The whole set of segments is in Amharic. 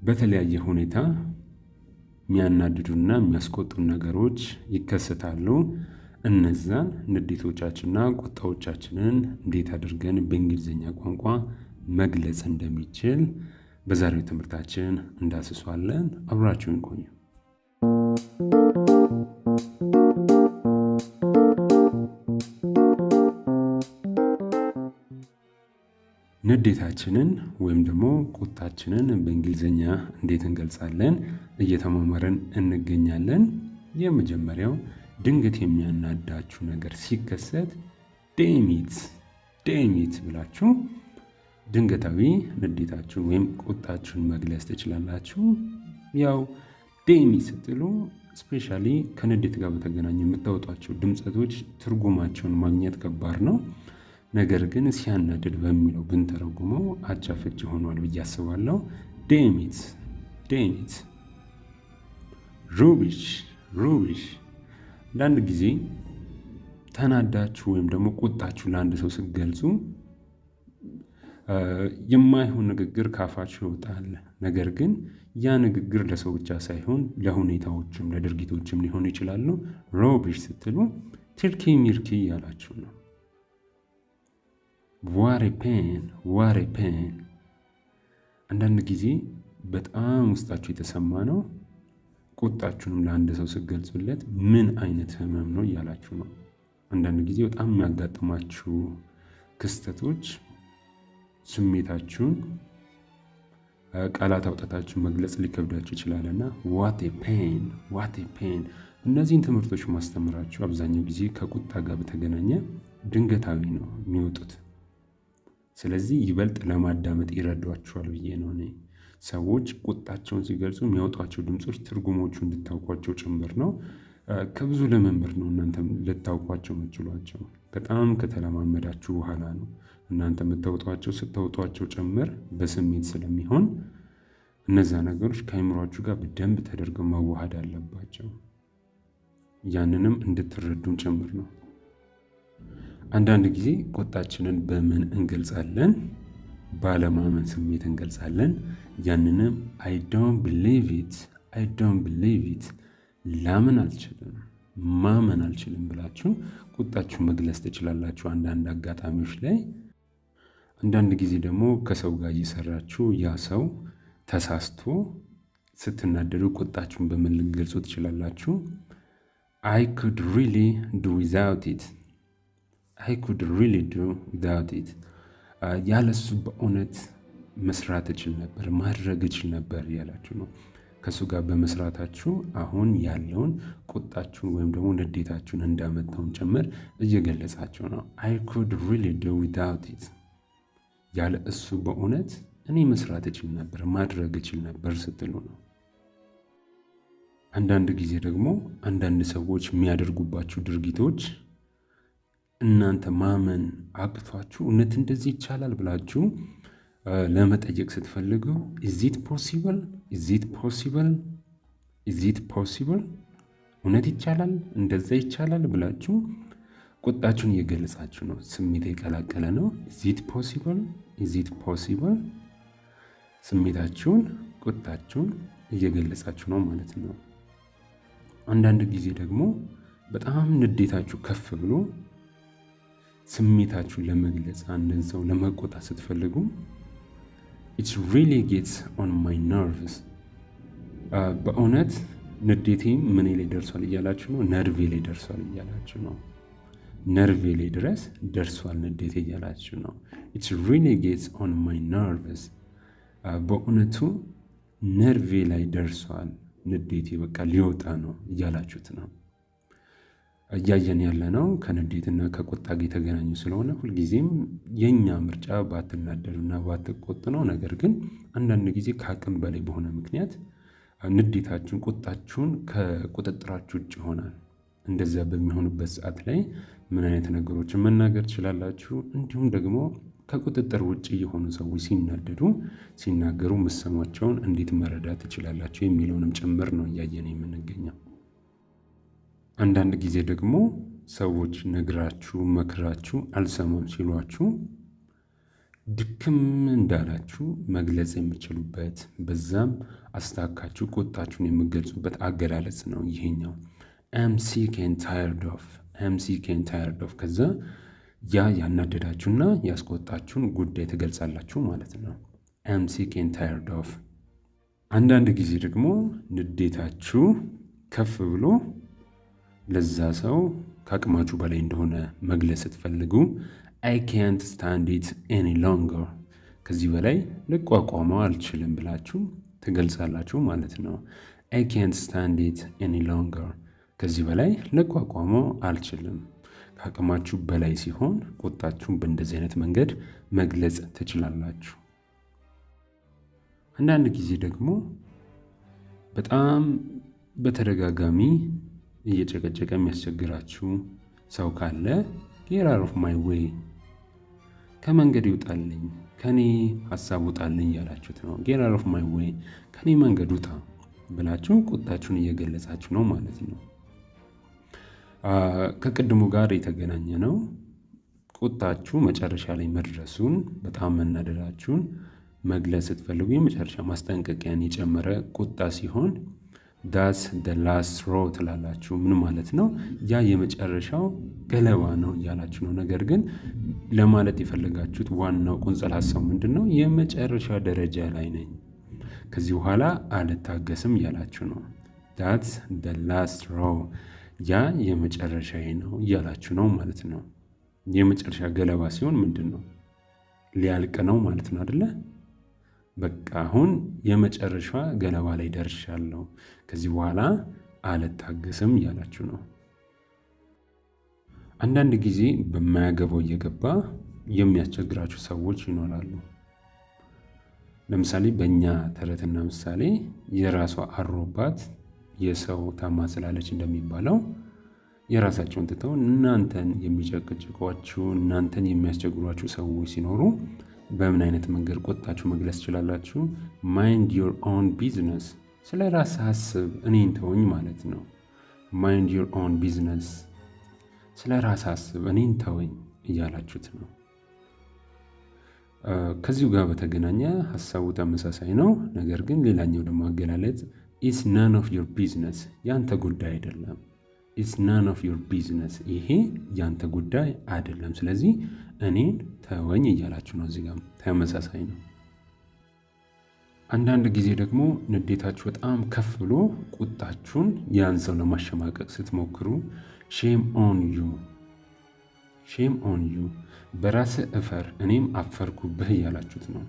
በተለያየ ሁኔታ የሚያናድዱና የሚያስቆጡ ነገሮች ይከሰታሉ። እነዛን ንዴቶቻችንና ቁጣዎቻችንን እንዴት አድርገን በእንግሊዝኛ ቋንቋ መግለጽ እንደሚችል በዛሬው ትምህርታችን እንዳስሷለን። አብራችሁን ቆዩ። ንዴታችንን ወይም ደግሞ ቁጣችንን በእንግሊዝኛ እንዴት እንገልጻለን እየተማማረን እንገኛለን። የመጀመሪያው ድንገት የሚያናዳችሁ ነገር ሲከሰት ዴሚት ብላችሁ ድንገታዊ ንዴታችሁን ወይም ቁጣችሁን መግለጽ ትችላላችሁ። ያው ዴሚት ስትሉ ስፔሻሊ ከንዴት ጋር በተገናኘ የምታወጧቸው ድምፀቶች ትርጉማቸውን ማግኘት ከባድ ነው። ነገር ግን ሲያናድድ በሚለው ብንተረጉመው አቻ ፍቺ ሆኗል ብዬ አስባለሁ። ዴሚት ሩቢሽ አንዳንድ ጊዜ ተናዳችሁ ወይም ደግሞ ቁጣችሁ ለአንድ ሰው ስትገልጹ የማይሆን ንግግር ካፋችሁ ይወጣል። ነገር ግን ያ ንግግር ለሰው ብቻ ሳይሆን ለሁኔታዎችም ለድርጊቶችም ሊሆን ይችላሉ። ሩቢሽ ስትሉ ትርኪ ሚርኪ እያላችሁ ነው። ዋሬ ፔን አንዳንድ ጊዜ በጣም ውስጣችሁ የተሰማ ነው። ቁጣችሁንም ለአንድ ሰው ስትገልጹለት ምን አይነት ህመም ነው እያላችሁ ነው። አንዳንድ ጊዜ በጣም የሚያጋጥማችሁ ክስተቶች ስሜታችሁን ቃላት አውጣታችሁ መግለጽ ሊከብዳችሁ ይችላልና ዋት ፔን። እነዚህን ትምህርቶች ማስተምራችሁ አብዛኛው ጊዜ ከቁጣ ጋር በተገናኘ ድንገታዊ ነው የሚወጡት። ስለዚህ ይበልጥ ለማዳመጥ ይረዷችኋል ብዬ ነው እኔ። ሰዎች ቁጣቸውን ሲገልጹ የሚያወጧቸው ድምፆች ትርጉሞቹ እንድታውቋቸው ጭምር ነው። ከብዙ ልምምድ ነው እናንተም ልታውቋቸው የምትችሏቸው። በጣም ከተለማመዳችሁ በኋላ ነው እናንተ ስታወጧቸው ጭምር በስሜት ስለሚሆን እነዛ ነገሮች ከአእምሯችሁ ጋር በደንብ ተደርገው መዋሃድ አለባቸው። ያንንም እንድትረዱን ጭምር ነው። አንዳንድ ጊዜ ቁጣችንን በምን እንገልጻለን? ባለማመን ስሜት እንገልጻለን። ያንንም አይ ዶንት ቢሊቭ ኢት ማመን አልችልም ብላችሁ ቁጣችሁ መግለጽ ትችላላችሁ አንዳንድ አጋጣሚዎች ላይ። አንዳንድ ጊዜ ደግሞ ከሰው ጋር እየሰራችሁ ያ ሰው ተሳስቶ ስትናደዱ ቁጣችሁን በምን ልትገልጹ ትችላላችሁ? I could really do without it ያለሱ በእውነት መስራት እችል ነበር፣ ማድረግ እችል ነበር ያላችሁ ነው። ከሱ ጋር በመስራታችሁ አሁን ያለውን ቁጣችሁን ወይም ደግሞ ንዴታችሁን እንዳመጣውን ጭምር እየገለጻችሁ ነው። I could really do without it ያለ እሱ በእውነት እኔ መስራት እችል ነበር፣ ማድረግ እችል ነበር ስትሉ ነው። አንዳንድ ጊዜ ደግሞ አንዳንድ ሰዎች የሚያደርጉባችሁ ድርጊቶች እናንተ ማመን አቅቷችሁ እውነት እንደዚህ ይቻላል ብላችሁ ለመጠየቅ ስትፈልጉ is it possible እውነት ይቻላል እንደዛ ይቻላል ብላችሁ ቁጣችሁን እየገለጻችሁ ነው። ስሜት የቀላቀለ ነው። is it possible ስሜታችሁን ቁጣችሁን እየገለጻችሁ ነው ማለት ነው። አንዳንድ ጊዜ ደግሞ በጣም ንዴታችሁ ከፍ ብሎ ስሜታችሁን ለመግለጽ አንድን ሰው ለመቆጣት ስትፈልጉ it really gets on my nerves በእውነት ንዴቴ ምን ላይ ደርሷል እያላችሁ ነው። ነርቬ ላይ ደርሷል እያላችሁ ነው። ነርቬ ላይ ድረስ ደርሷል ንዴቴ እያላችሁ ነው። it really gets on my nerves በእውነቱ ነርቬ ላይ ደርሷል ንዴቴ በቃ ሊወጣ ነው እያላችሁት ነው። እያየን ያለ ነው ከንዴትና ከቁጣ ጋር የተገናኙ ስለሆነ ሁልጊዜም የኛ ምርጫ ባትናደዱና ባትቆጡ ነው። ነገር ግን አንዳንድ ጊዜ ከአቅም በላይ በሆነ ምክንያት ንዴታችሁን ቁጣችሁን ከቁጥጥራችሁ ውጭ ይሆናል። እንደዚያ በሚሆንበት ሰዓት ላይ ምን አይነት ነገሮችን መናገር ትችላላችሁ? እንዲሁም ደግሞ ከቁጥጥር ውጭ የሆኑ ሰዎች ሲናገሩ መሰማቸውን እንዴት መረዳት ትችላላችሁ የሚለውንም ጭምር ነው እያየን የምንገኘው። አንዳንድ ጊዜ ደግሞ ሰዎች ነግራችሁ መክራችሁ አልሰማም ሲሏችሁ ድክም እንዳላችሁ መግለጽ የምችሉበት በዛም አስታካችሁ ቁጣችሁን የምገልጹበት አገላለጽ ነው ይሄኛው። አም ሲክ ኤንድ ታየርድ ኦፍ ከዛ ያ ያናደዳችሁና ያስቆጣችሁን ጉዳይ ትገልጻላችሁ ማለት ነው። አም ሲክ ኤንድ ታየርድ ኦፍ። አንዳንድ ጊዜ ደግሞ ንዴታችሁ ከፍ ብሎ ለዛ ሰው ከአቅማችሁ በላይ እንደሆነ መግለጽ ስትፈልጉ አይ ካንት ስታንድ ኢት ኤኒ ሎንገር ከዚህ በላይ ልቋቋመው አልችልም ብላችሁ ትገልጻላችሁ ማለት ነው። አይ ካንት ስታንድ ኢት ኤኒ ሎንገር ከዚህ በላይ ልቋቋመው አልችልም። ከአቅማችሁ በላይ ሲሆን ቁጣችሁን በእንደዚህ አይነት መንገድ መግለጽ ትችላላችሁ። አንዳንድ ጊዜ ደግሞ በጣም በተደጋጋሚ እየጨቀጨቀ የሚያስቸግራችሁ ሰው ካለ ጌት አውት ኦፍ ማይ ዌይ ከመንገድ ይውጣልኝ፣ ከኔ ሀሳብ ውጣልኝ እያላችሁት ነው። ጌት አውት ኦፍ ማይ ዌይ ከኔ መንገድ ውጣ ብላችሁ ቁጣችሁን እየገለጻችሁ ነው ማለት ነው። ከቅድሙ ጋር የተገናኘ ነው። ቁጣችሁ መጨረሻ ላይ መድረሱን በጣም መናደዳችሁን መግለጽ ስትፈልጉ የመጨረሻ ማስጠንቀቂያን የጨመረ ቁጣ ሲሆን ዳስ ደ ላስት ሮ ትላላችሁ። ምን ማለት ነው? ያ የመጨረሻው ገለባ ነው እያላችሁ ነው። ነገር ግን ለማለት የፈለጋችሁት ዋናው ቁንጽል ሀሳብ ምንድን ነው? የመጨረሻ ደረጃ ላይ ነኝ፣ ከዚህ በኋላ አልታገስም እያላችሁ ነው። ዳትስ ደ ላስት ሮ ያ የመጨረሻዬ ነው እያላችሁ ነው ማለት ነው። የመጨረሻ ገለባ ሲሆን ምንድን ነው? ሊያልቅ ነው ማለት ነው አይደለ? በቃ አሁን የመጨረሻ ገለባ ላይ ደርሻለሁ፣ ከዚህ በኋላ አልታገስም እያላችሁ ነው። አንዳንድ ጊዜ በማያገባው እየገባ የሚያስቸግራችሁ ሰዎች ይኖራሉ። ለምሳሌ በእኛ ተረትና ምሳሌ የራሷ አሮባት የሰው ታማ ስላለች እንደሚባለው የራሳቸውን ትተው እናንተን የሚጨቅጭቋችሁ እናንተን የሚያስቸግሯችሁ ሰዎች ሲኖሩ በምን አይነት መንገድ ቁጣችሁ መግለጽ ትችላላችሁ? ማይንድ ዮር ኦን ቢዝነስ፣ ስለ ራስህ አስብ፣ እኔን ተወኝ ማለት ነው። ማይንድ ዮር ኦን ቢዝነስ፣ ስለ ራስህ አስብ፣ እኔን ተወኝ እያላችሁት ነው። ከዚሁ ጋር በተገናኘ ሀሳቡ ተመሳሳይ ነው። ነገር ግን ሌላኛው ደግሞ አገላለጽ ኢትስ ናን ኦፍ ዮር ቢዝነስ፣ ያንተ ጉዳይ አይደለም። ኢትስ ናን ኦፍ ዮር ቢዝነስ፣ ይሄ ያንተ ጉዳይ አይደለም፣ ስለዚህ እኔን ተወኝ እያላችሁ ነው። እዚህ ጋር ተመሳሳይ ነው። አንዳንድ ጊዜ ደግሞ ንዴታችሁ በጣም ከፍ ብሎ ቁጣችሁን ያን ሰው ለማሸማቀቅ ስትሞክሩ ሼም ኦን ዩ፣ ሼም ኦን ዩ፣ በራስህ እፈር እኔም አፈርኩብህ እያላችሁት ነው።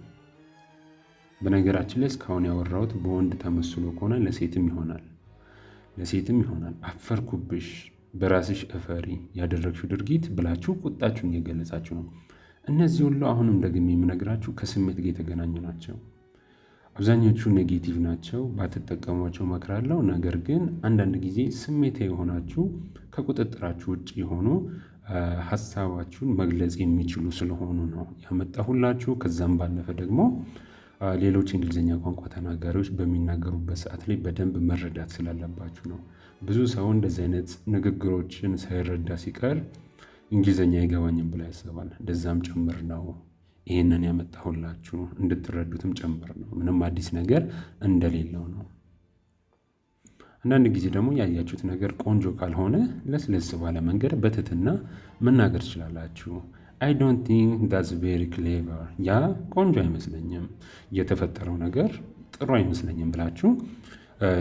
በነገራችን ላይ እስካሁን ያወራሁት በወንድ ተመስሎ ከሆነ ለሴትም ይሆናል፣ ለሴትም ይሆናል። አፈርኩብሽ፣ በራስሽ እፈሪ፣ ያደረግሽው ድርጊት ብላችሁ ቁጣችሁን እየገለጻችሁ ነው። እነዚህ ሁሉ አሁንም ደግሜ የምነግራችሁ ከስሜት ጋር የተገናኙ ናቸው። አብዛኞቹ ኔጌቲቭ ናቸው፣ ባትጠቀሟቸው እመክራለሁ። ነገር ግን አንዳንድ ጊዜ ስሜታዊ የሆናችሁ ከቁጥጥራችሁ ውጭ የሆኑ ሀሳባችሁን መግለጽ የሚችሉ ስለሆኑ ነው ያመጣሁላችሁ። ከዛም ባለፈ ደግሞ ሌሎች እንግሊዝኛ ቋንቋ ተናጋሪዎች በሚናገሩበት ሰዓት ላይ በደንብ መረዳት ስላለባችሁ ነው። ብዙ ሰው እንደዚህ አይነት ንግግሮችን ሳይረዳ ሲቀር እንግሊዝኛ አይገባኝም ብላ ያስባል። እንደዛም ጭምር ነው ይሄንን ያመጣሁላችሁ፣ እንድትረዱትም ጭምር ነው። ምንም አዲስ ነገር እንደሌለው ነው። አንዳንድ ጊዜ ደግሞ ያያችሁት ነገር ቆንጆ ካልሆነ ለስለስ ባለ መንገድ በትህትና መናገር ትችላላችሁ። አይ ዶንት ቲንክ ዳትስ ቬሪ ክሌቨር፣ ያ ቆንጆ አይመስለኝም፣ የተፈጠረው ነገር ጥሩ አይመስለኝም ብላችሁ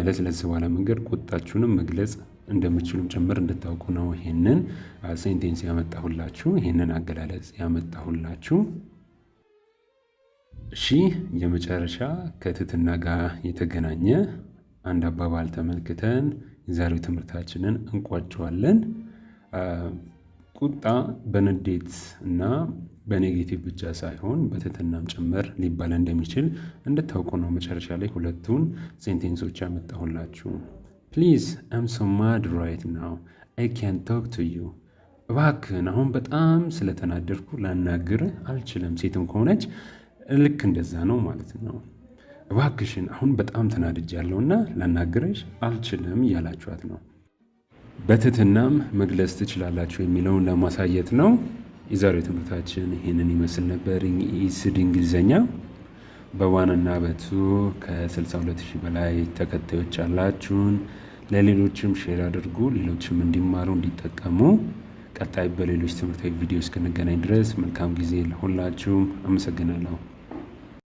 ለስለስ ባለ መንገድ ቁጣችሁንም መግለጽ እንደምትችሉም ጭምር እንድታውቁ ነው ይሄንን ሴንቴንስ ያመጣሁላችሁ፣ ይሄንን አገላለጽ ያመጣሁላችሁ። እሺ፣ የመጨረሻ ከትህትና ጋር የተገናኘ አንድ አባባል ተመልክተን የዛሬው ትምህርታችንን እንቋጨዋለን። ቁጣ በንዴት እና በኔጌቲቭ ብቻ ሳይሆን በትህትናም ጭምር ሊባል እንደሚችል እንድታውቁ ነው መጨረሻ ላይ ሁለቱን ሴንቴንሶች ያመጣሁላችሁ። ፕሊዝ አም ሶ ማድ ራይት ናው አይ ካንት ቶክ ቱ ዩ። እባክህን አሁን በጣም ስለተናደድኩ ላናግርህ አልችልም። ሴትም ከሆነች ልክ እንደዛ ነው ማለት ነው። እባክሽን አሁን በጣም ተናድጃለሁና ላናግርሽ አልችልም እያላችኋት ነው። በትህትናም መግለጽ ትችላላችሁ የሚለውን ለማሳየት ነው። የዛሬው ትምህርታችን ይህንን ይመስል ነበር። ኢስድ እንግሊዘኛ በዋንና በቱ ከ62000 በላይ ተከታዮች አላችሁን። ለሌሎችም ሼር አድርጉ፣ ሌሎችም እንዲማሩ እንዲጠቀሙ። ቀጣይ በሌሎች ትምህርታዊ ቪዲዮ እስክንገናኝ ድረስ መልካም ጊዜ ለሁላችሁም። አመሰግናለሁ።